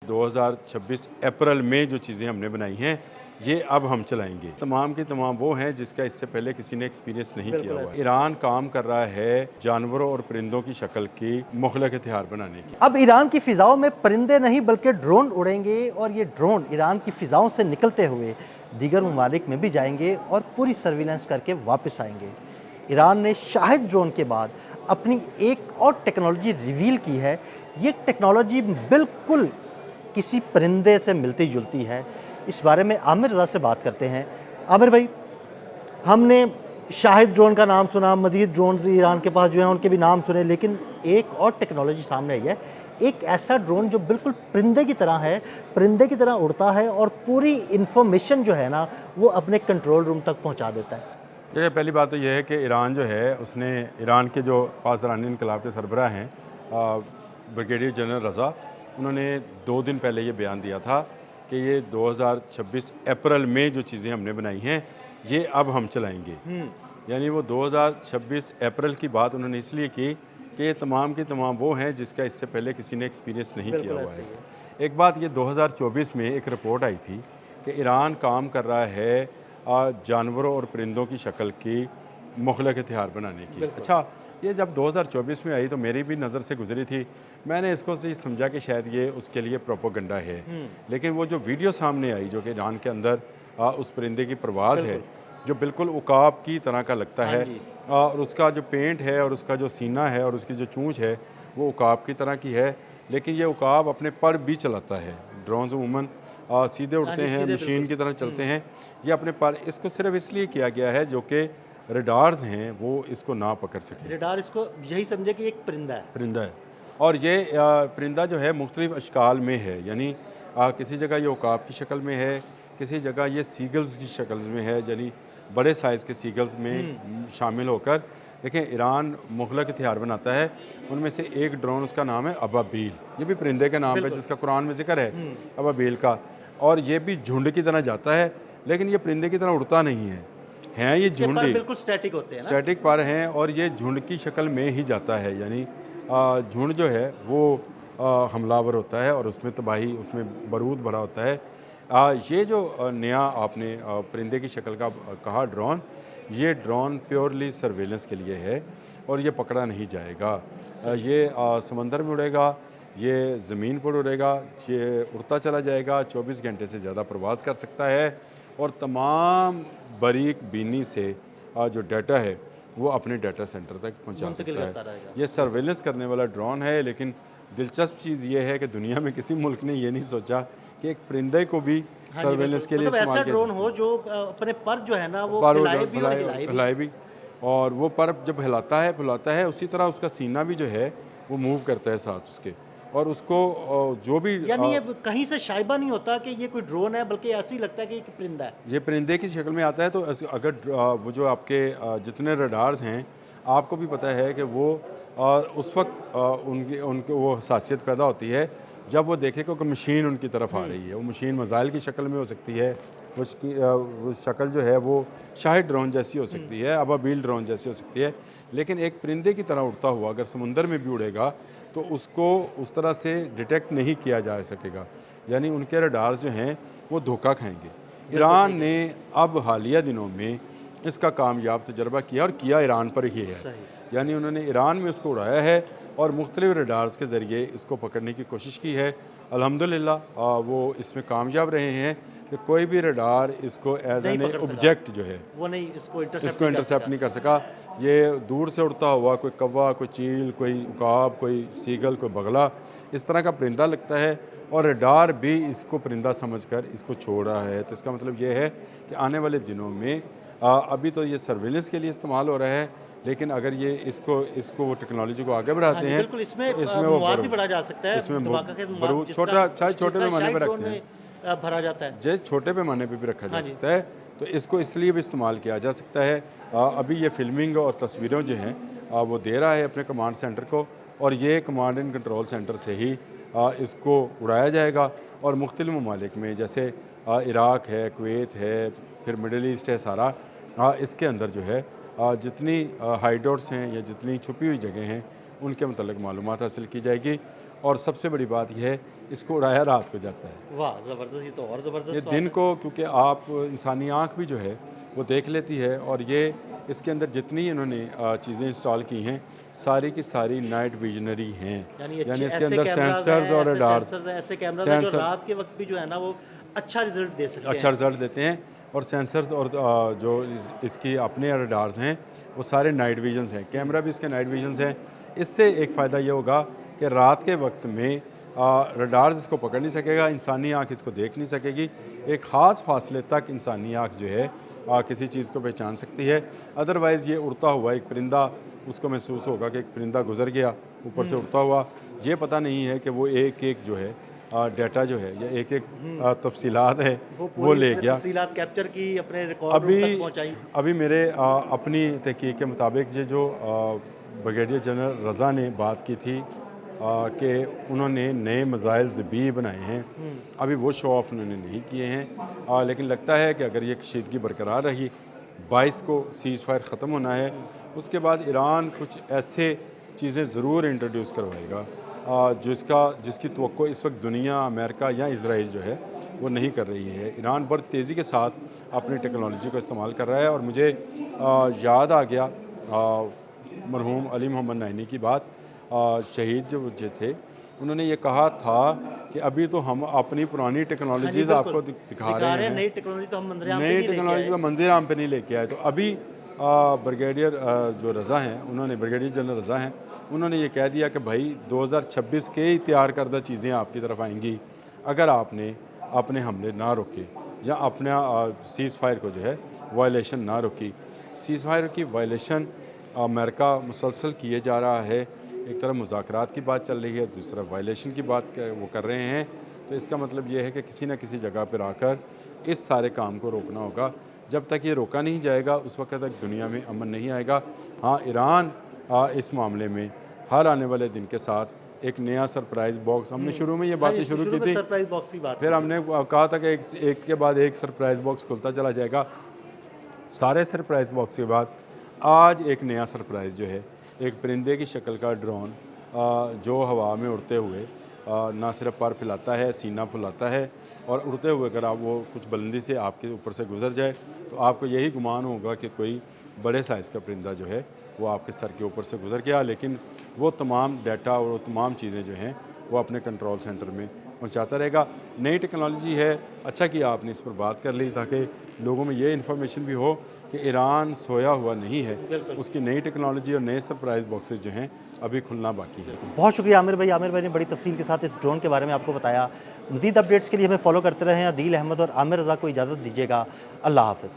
2026 अप्रैल में जो चीज़ें हमने बनाई हैं ये अब हम चलाएंगे। तमाम की तमाम वो हैं जिसका इससे पहले किसी ने एक्सपीरियंस नहीं किया हुआ है। ईरान काम कर रहा है जानवरों और परिंदों की शक्ल की मुख्तलिफ हथियार बनाने की। अब ईरान की फ़िज़ाओं में परिंदे नहीं बल्कि ड्रोन उड़ेंगे और ये ड्रोन ईरान की फ़िज़ाओं से निकलते हुए दीगर ममालिक में भी जाएंगे और पूरी सर्विलेंस करके वापस आएंगे। ईरान ने शाहिद ड्रोन के बाद अपनी एक और टेक्नोलॉजी रिवील की है। ये टेक्नोलॉजी बिल्कुल किसी परिंदे से मिलती जुलती है। इस बारे में आमिर रज़ा से बात करते हैं। आमिर भाई, हमने शाहिद ड्रोन का नाम सुना, मज़ीद ड्रोन ईरान के पास जो हैं उनके भी नाम सुने, लेकिन एक और टेक्नोलॉजी सामने आई है। एक ऐसा ड्रोन जो बिल्कुल परिंदे की तरह है, परिंदे की तरह उड़ता है और पूरी इन्फॉर्मेशन जो है ना वो अपने कंट्रोल रूम तक पहुंचा देता है। देखिए, पहली बात तो यह है कि ईरान जो है उसने ईरान के जो पासदारानी इनकलाब के सरबराह हैं ब्रिगेडियर जनरल रज़ा, उन्होंने 2 दिन पहले ये बयान दिया था कि ये 2026 अप्रैल में जो चीज़ें हमने बनाई हैं ये अब हम चलाएंगे। यानी वो 2026 अप्रैल की बात उन्होंने इसलिए की कि ये तमाम की तमाम वो हैं जिसका इससे पहले किसी ने एक्सपीरियंस नहीं किया हुआ है। एक बात ये 2024 में एक रिपोर्ट आई थी कि ईरान काम कर रहा है जानवरों और परिंदों की शक्ल की मुख्तलिफ हथियार बनाने की। अच्छा, ये जब 2024 में आई तो मेरी भी नज़र से गुजरी थी। मैंने इसको से समझा कि शायद ये उसके लिए प्रोपोगंडा है, लेकिन वो जो वीडियो सामने आई जो कि ईरान के अंदर उस परिंदे की परवाज़ है जो बिल्कुल उकाब की तरह का लगता है, और उसका जो पेंट है और उसका जो सीना है और उसकी जो चूंच है वो उकाब की तरह की है, लेकिन ये उकाब अपने पर भी चलाता है। ड्रोन्स अमूमन सीधे उड़ते हैं, मशीन की तरह चलते हैं। ये अपने पर, इसको सिर्फ इसलिए किया गया है जो कि रडार्स हैं वो इसको ना पकड़ सकें। रडार इसको यही समझे कि एक परिंदा है। और ये परिंदा जो है मुख्तलिफ अशकाल में है, यानी किसी जगह ये उकाब की शक्ल में है, किसी जगह ये सीगल्स की शक्ल में है, यानी बड़े साइज़ के सीगल्स में शामिल होकर। देखें, ईरान मुख्तलिफ हथियार बनाता है, उनमें से एक ड्रोन उसका नाम है अबाबील। ये भी परिंदे का नाम है जिसका कुरान में जिक्र है अबाबील का, और ये भी झुंड की तरह जाता है, लेकिन ये परिंदे की तरह उड़ता नहीं है। हैं ये झुंड, बिल्कुल स्टैटिक होते हैं ना? स्टैटिक पर हैं और ये झुंड की शक्ल में ही जाता है, यानी झुंड जो है वो हमलावर होता है और उसमें तबाही, उसमें बारूद भरा होता है। ये जो नया आपने परिंदे की शक्ल का कहा ड्रोन, ये ड्रोन प्योरली सर्वेलेंस के लिए है और ये पकड़ा नहीं जाएगा। ये समंदर में उड़ेगा, ये ज़मीन पर उड़ेगा, ये उड़ता चला जाएगा, 24 घंटे से ज़्यादा प्रवास कर सकता है और तमाम बारीक बीनी से जो डाटा है वो अपने डाटा सेंटर तक पहुंचा सकता है। ये सर्वेलेंस करने वाला ड्रोन है, लेकिन दिलचस्प चीज़ ये है कि दुनिया में किसी मुल्क ने ये नहीं सोचा कि एक परिंदे को भी सर्वेलेंस के लिए ऐसा ड्रोन हो जो अपने पर जो है ना वो हिलाए भी, और वो पर जब हिलाता है फुलाता है उसी तरह उसका सीना भी जो है वो मूव करता है साथ उसके, और उसको जो भी, यानी ये कहीं से शाइबा नहीं होता कि ये कोई ड्रोन है, बल्कि ऐसे ही लगता है कि एक परिंदा है। ये परिंदे की शक्ल में आता है। तो अगर वो जो आपके जितने रडार्स हैं, आपको भी पता है कि वो उस वक्त उनके वो हसासियत पैदा होती है जब वो देखे कि मशीन उनकी तरफ आ रही है। वो मशीन मिसाइल की शक्ल में हो सकती है, उसकी वो शक्ल जो है वो शाहिद ड्रोन जैसी हो सकती है, अबाबील ड्रोन जैसी हो सकती है, लेकिन एक परिंदे की तरह उड़ता हुआ अगर समुंदर में भी उड़ेगा तो उसको उस तरह से डिटेक्ट नहीं किया जा सकेगा, यानी उनके रडार्स जो हैं वो धोखा खाएंगे। ईरान ने अब हालिया दिनों में इसका कामयाब तजर्बा किया और किया ईरान पर ही है, यानी उन्होंने ईरान में उसको उड़ाया है और मुख्तलिफ रडार्स के ज़रिए इसको पकड़ने की कोशिश की है। अल्हम्दुलिल्लाह वो इसमें कामयाब रहे हैं कि कोई भी रडार इसको एज एन ऑब्जेक्ट जो है वो नहीं इसको इंटरसेप्ट नहीं कर सका। ये दूर से उड़ता हुआ कोई कौवा, कोई चील, कोई उकाब, कोई सीगल, कोई बगला, इस तरह का परिंदा लगता है और रडार भी इसको परिंदा समझकर इसको छोड़ रहा है। तो इसका मतलब ये है कि आने वाले दिनों में अभी तो ये सर्विलेंस के लिए इस्तेमाल हो रहा है, लेकिन अगर ये इसको वो टेक्नोलॉजी को आगे बढ़ाते हैं बिल्कुल इसमें वो बढ़ा जा सकता है, इसमें छोटे पैमाने पर रखते हैं, भरा जाता है, जैसे छोटे पैमाने पर भी रखा जा सकता है। तो इसको इसलिए भी इस्तेमाल किया जा सकता है। अभी ये फिल्मिंग और तस्वीरें जो हैं वो दे रहा है अपने कमांड सेंटर को, और ये कमांड एंड कंट्रोल सेंटर से ही इसको उड़ाया जाएगा। और मुख्तलिफ ममालिक में जैसे इराक़ है, कुवैत है, फिर मिडल ईस्ट है, सारा इसके अंदर जो है जितनी हाइडआउट्स हैं या जितनी छुपी हुई जगह हैं उनके मतलब मालूमात हासिल की जाएगी और सबसे बड़ी बात यह है इसको उड़ाया रात को जाता है। वाह ज़बरदस्त, ये तो और ये ज़बरदस्त दिन बात को, क्योंकि आप इंसानी आँख भी जो है वो देख लेती है, और ये इसके अंदर जितनी इन्होंने चीज़ें इंस्टॉल की हैं सारी की सारी नाइट विजनरी हैं। है। यानी यानी इसके ऐसे अंदर कैमराज सेंसर्स हैं, और ऐसे रडार सेंसर हैं, ऐसे कैमराज हैं जो सेंसर रात के वक्त भी जो है ना वो अच्छा रिजल्ट दे सकते अच्छा हैं। रिजल्ट देते हैं, और सेंसर्स और जो इसकी अपने रडार्स हैं वो सारे नाइट विजन्स हैं, कैमरा भी इसके नाइट विजन्स हैं। इससे एक फ़ायदा ये होगा कि रात के वक्त में रडार्स इसको पकड़ नहीं सकेगा, इंसानी आँख इसको देख नहीं सकेगी। एक ख़ास फासले तक इंसानी आँख जो है किसी चीज़ को पहचान सकती है। अदरवाइज़ ये उड़ता हुआ एक परिंदा, उसको महसूस होगा कि एक परिंदा गुजर गया ऊपर से उड़ता हुआ, ये पता नहीं है कि वो एक एक जो है डाटा जो है या एक एक तफसीलात है वो ले गया। तफसीलात कैप्चर की, अपने रिकॉर्ड अभी तक पहुंचाई। अभी मेरे अपनी तहकीक के मुताबिक ये जो ब्रिगेडियर जनरल रज़ा ने बात की थी कि उन्होंने नए मिसाइल्स भी बनाए हैं, अभी वो शो ऑफ उन्होंने नहीं किए हैं, लेकिन लगता है कि अगर ये कशीदगी बरकरार रही, 22 को सीज़ फायर ख़त्म होना है, उसके बाद ईरान कुछ ऐसे चीज़ें ज़रूर इंट्रोड्यूस करवाएगा जिसकी तवक्को इस वक्त दुनिया, अमेरिका या इजराइल जो है वो नहीं कर रही है। ईरान बड़ी तेज़ी के साथ अपनी टेक्नोलॉजी को इस्तेमाल कर रहा है, और मुझे याद आ गया मरहूम अली मोहम्मद नईनी की बात। शहीद जो थे उन्होंने ये कहा था कि अभी तो हम अपनी पुरानी टेक्नोलॉजीज़ आपको दिखा रहे हैं, नई टेक्नोलॉजी तो हम मंजरेआम पे नई नहीं लेके टेक्नोलॉजी आए। को मंजिल आम पे नहीं लेके आए। तो अभी ब्रिगेडियर जो रज़ा हैं, उन्होंने ब्रिगेडियर जनरल रज़ा हैं, उन्होंने ये कह दिया कि भाई 2026 के ही तैयार करदा चीज़ें आपकी तरफ आएंगी अगर आपने अपने हमले ना रोके या अपना सीज़ फायर को जो है वायलेशन ना रोकी। सीज़ फायर की वायलेशन अमेरिका मुसलसल किए जा रहा है, एक तरफ मुज़ाकरात की बात चल रही है, दूसरी तरफ वायलेशन की बात वो कर रहे हैं। तो इसका मतलब ये है कि किसी न किसी जगह पर आकर इस सारे काम को रोकना होगा। जब तक ये रोका नहीं जाएगा उस वक्त तक दुनिया में अमन नहीं आएगा। हाँ, ईरान इस मामले में हर आने वाले दिन के साथ एक नया सरप्राइज़ बॉक्स, हमने शुरू में ये बातें शुरू की थी, सरप्राइज बॉक्स की बात फिर हमने कहा था कि एक के बाद एक सरप्राइज़ बॉक्स खुलता चला जाएगा। सारे सरप्राइज़ बॉक्स के बाद आज एक नया सरप्राइज़ जो है, एक परिंदे की शक्ल का ड्रोन जो हवा में उड़ते हुए ना सिर्फ पर फैलाता है, सीना फुलाता है, और उड़ते हुए अगर आप वो कुछ बुलंदी से आपके ऊपर से गुजर जाए तो आपको यही गुमान होगा कि कोई बड़े साइज़ का परिंदा जो है वो आपके सर के ऊपर से गुजर गया, लेकिन वो तमाम डाटा और वो तमाम चीज़ें जो हैं वो अपने कंट्रोल सेंटर में पहुंचाता रहेगा। नई टेक्नोलॉजी है, अच्छा किया आपने इस पर बात कर ली ताकि लोगों में ये इन्फॉर्मेशन भी हो कि ईरान सोया हुआ नहीं है, उसकी नई टेक्नोलॉजी और नए सरप्राइज़ बॉक्सेस जो हैं अभी खुलना बाकी है। बहुत शुक्रिया आमिर भाई ने बड़ी तफसील के साथ इस ड्रोन के बारे में आपको बताया। मज़ीद अपडेट्स के लिए हमें फॉलो करते रहें। अदील अहमद और आमिर रज़ा को इजाज़त दीजिएगा। अल्लाह हाफ़िज़।